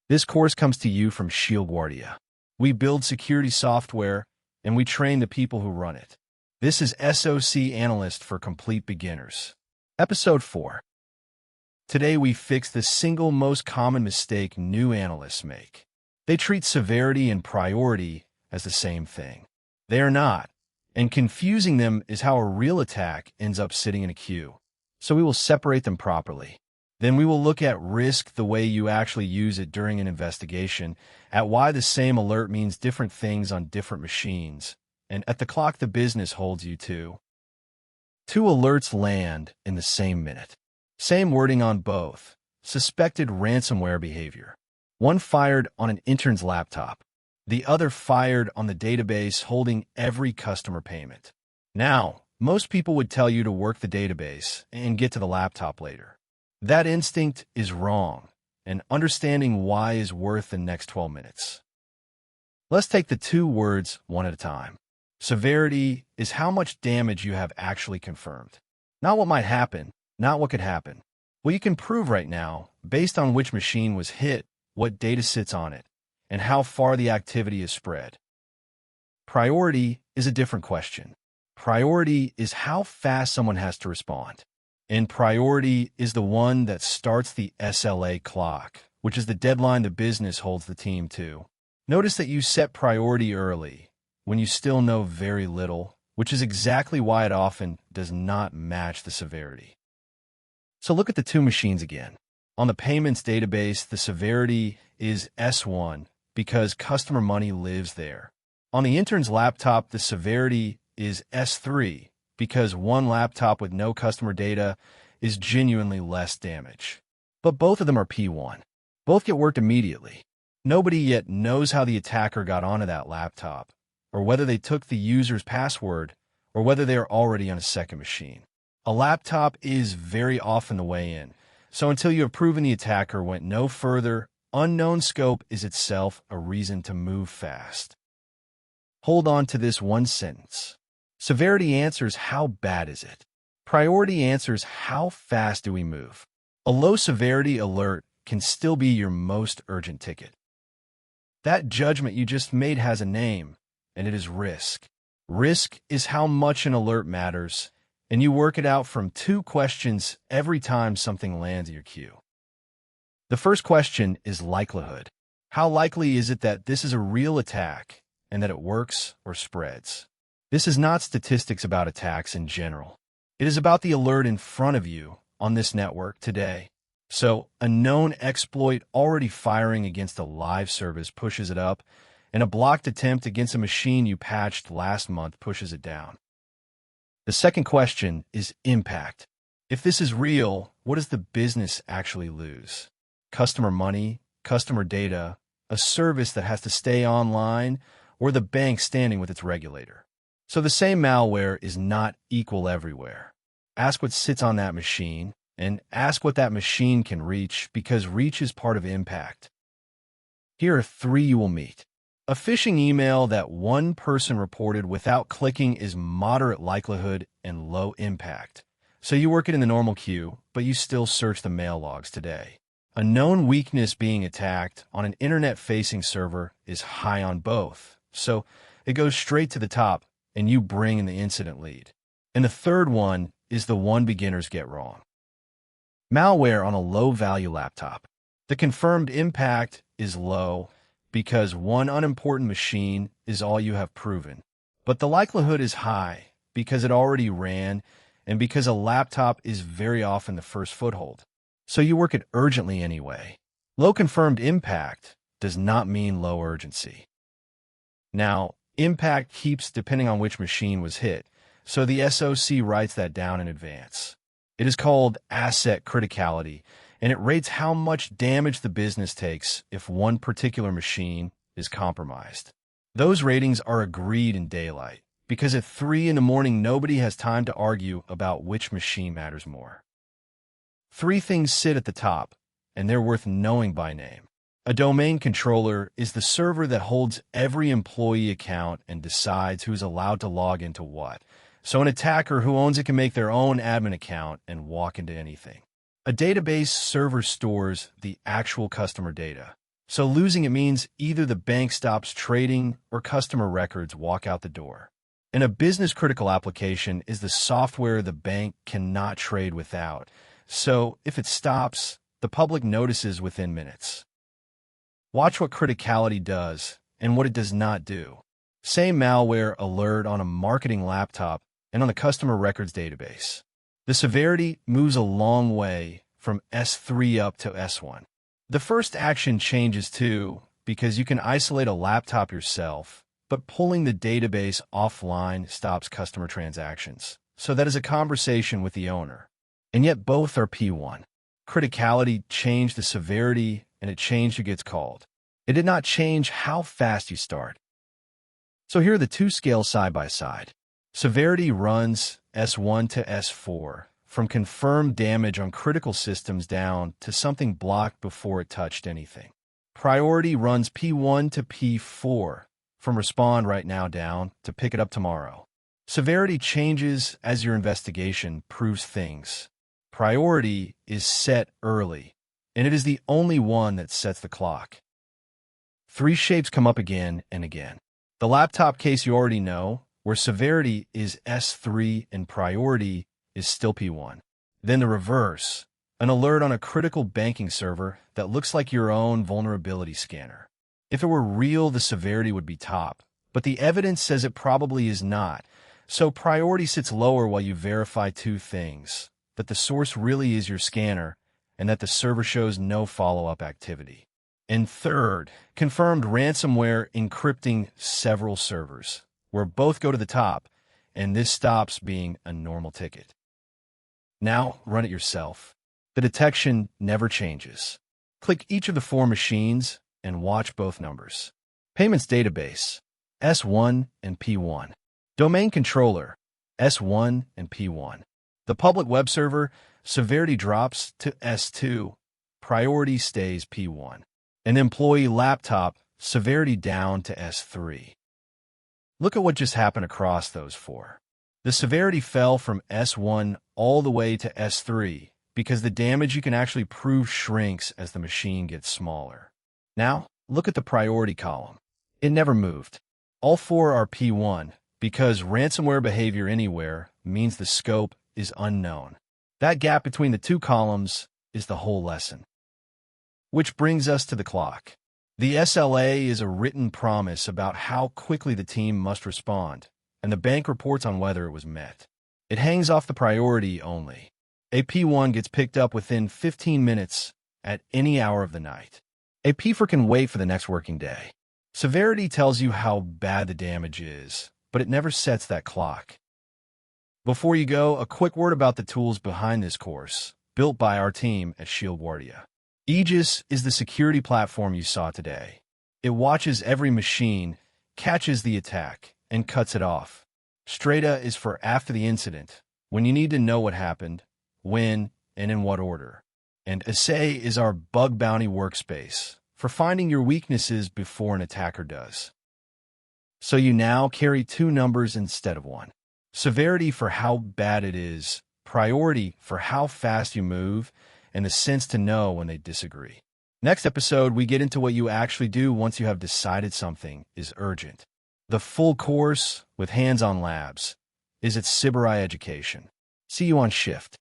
This course comes to you from ShieldGuardia. We build security software, and we train the people who run it. This is SOC Analyst for complete beginners. Episode 4. Today we fix the single most common mistake new analysts make. They treat severity and priority as the same thing. They are not, and confusing them is how a real attack ends up sitting in a queue. So we will separate them properly. Then we will look at risk the way you actually use it during an investigation, at why the same alert means different things on different machines, and at the clock the business holds you to. 2 alerts land in the same minute. Same wording on both. Suspected ransomware behavior. One fired on an intern's laptop. The other fired on the database holding every customer payment. Now, most people would tell you to work the database and get to the laptop later. That instinct is wrong, and understanding why is worth the next 12 minutes. Let's take the 2 words one at a time. Severity is how much damage you have actually confirmed. Not what might happen, not what could happen. What you can prove right now, based on which machine was hit, what data sits on it, and how far the activity is spread. Priority is a different question. Priority is how fast someone has to respond. And priority is the one that starts the SLA clock, which is the deadline the business holds the team to. Notice that you set priority early, when you still know very little, which is exactly why it often does not match the severity. So look at the 2 machines again. On the payments database, the severity is S1 because customer money lives there. On the intern's laptop, the severity is S3 because one laptop with no customer data is genuinely less damage. But both of them are P1. Both get worked immediately. Nobody yet knows how the attacker got onto that laptop, or whether they took the user's password, or whether they are already on a second machine. A laptop is very often the way in, so until you have proven the attacker went no further, unknown scope is itself a reason to move fast. Hold on to this one sentence. Severity answers how bad is it. Priority answers how fast do we move. A low severity alert can still be your most urgent ticket. That judgment you just made has a name, and it is risk. Risk is how much an alert matters, and you work it out from 2 questions every time something lands in your queue. The first question is likelihood. How likely is it that this is a real attack and that it works or spreads? This is not statistics about attacks in general. It is about the alert in front of you on this network today. So, a known exploit already firing against a live service pushes it up, and a blocked attempt against a machine you patched last month pushes it down. The second question is impact. If this is real, what does the business actually lose? Customer money, customer data, a service that has to stay online, or the bank standing with its regulator? So the same malware is not equal everywhere. Ask what sits on that machine, and ask what that machine can reach, because reach is part of impact. Here are 3 you will meet. A phishing email that one person reported without clicking is moderate likelihood and low impact. So you work it in the normal queue, but you still search the mail logs today. A known weakness being attacked on an internet-facing server is high on both, so it goes straight to the top, and you bring in the incident lead. And the third one is the one beginners get wrong. Malware on a low-value laptop. The confirmed impact is low because one unimportant machine is all you have proven. But the likelihood is high because it already ran and because a laptop is very often the first foothold. So you work it urgently anyway. Low confirmed impact does not mean low urgency. Now, impact keeps depending on which machine was hit, so the SOC writes that down in advance. It is called asset criticality, and it rates how much damage the business takes if one particular machine is compromised. Those ratings are agreed in daylight, because at 3 in the morning nobody has time to argue about which machine matters more. 3 things sit at the top, and they're worth knowing by name. A domain controller is the server that holds every employee account and decides who's allowed to log into what. So an attacker who owns it can make their own admin account and walk into anything. A database server stores the actual customer data. So losing it means either the bank stops trading or customer records walk out the door. And a business-critical application is the software the bank cannot trade without. So if it stops, the public notices within minutes. Watch what criticality does and what it does not do. Same malware alert on a marketing laptop and on the customer records database. The severity moves a long way from S3 up to S1. The first action changes too, because you can isolate a laptop yourself, but pulling the database offline stops customer transactions. So that is a conversation with the owner. And yet both are P1. Criticality changed the severity, and it changed who gets called. It did not change how fast you start. So here are the two scales side by side. Severity runs S1 to S4, from confirmed damage on critical systems down to something blocked before it touched anything. Priority runs P1 to P4, from respond right now down to pick it up tomorrow. Severity changes as your investigation proves things. Priority is set early, and it is the only one that sets the clock. Three shapes come up again and again. The laptop case you already know, where severity is S3 and priority is still P1. Then the reverse, an alert on a critical banking server that looks like your own vulnerability scanner. If it were real, the severity would be top, but the evidence says it probably is not. So priority sits lower while you verify two things: that the source really is your scanner and that the server shows no follow-up activity. And third, confirmed ransomware encrypting several servers, where both go to the top, and this stops being a normal ticket. Now, run it yourself. The detection never changes. Click each of the four machines and watch both numbers. Payments database, S1 and P1. Domain controller, S1 and P1. The public web server, severity drops to S2, priority stays P1. An employee laptop, severity down to S3. Look at what just happened across those four. The severity fell from S1 all the way to S3 because the damage you can actually prove shrinks as the machine gets smaller. Now, look at the priority column. It never moved. All four are P1 because ransomware behavior anywhere means the scope is unknown. That gap between the two columns is the whole lesson. Which brings us to the clock. The SLA is a written promise about how quickly the team must respond, and the bank reports on whether it was met. It hangs off the priority only. A P1 gets picked up within 15 minutes at any hour of the night. A P4 can wait for the next working day. Severity tells you how bad the damage is, but it never sets that clock. Before you go, a quick word about the tools behind this course, built by our team at ShieldGuardia. Aegis is the security platform you saw today. It watches every machine, catches the attack, and cuts it off. Strata is for after the incident, when you need to know what happened, when, and in what order. And Assay is our bug bounty workspace, for finding your weaknesses before an attacker does. So you now carry two numbers instead of one. Severity for how bad it is, priority for how fast you move, and the sense to know when they disagree. Next episode, we get into what you actually do once you have decided something is urgent. The full course, with hands-on labs, is at Severity Education. See you on Shift.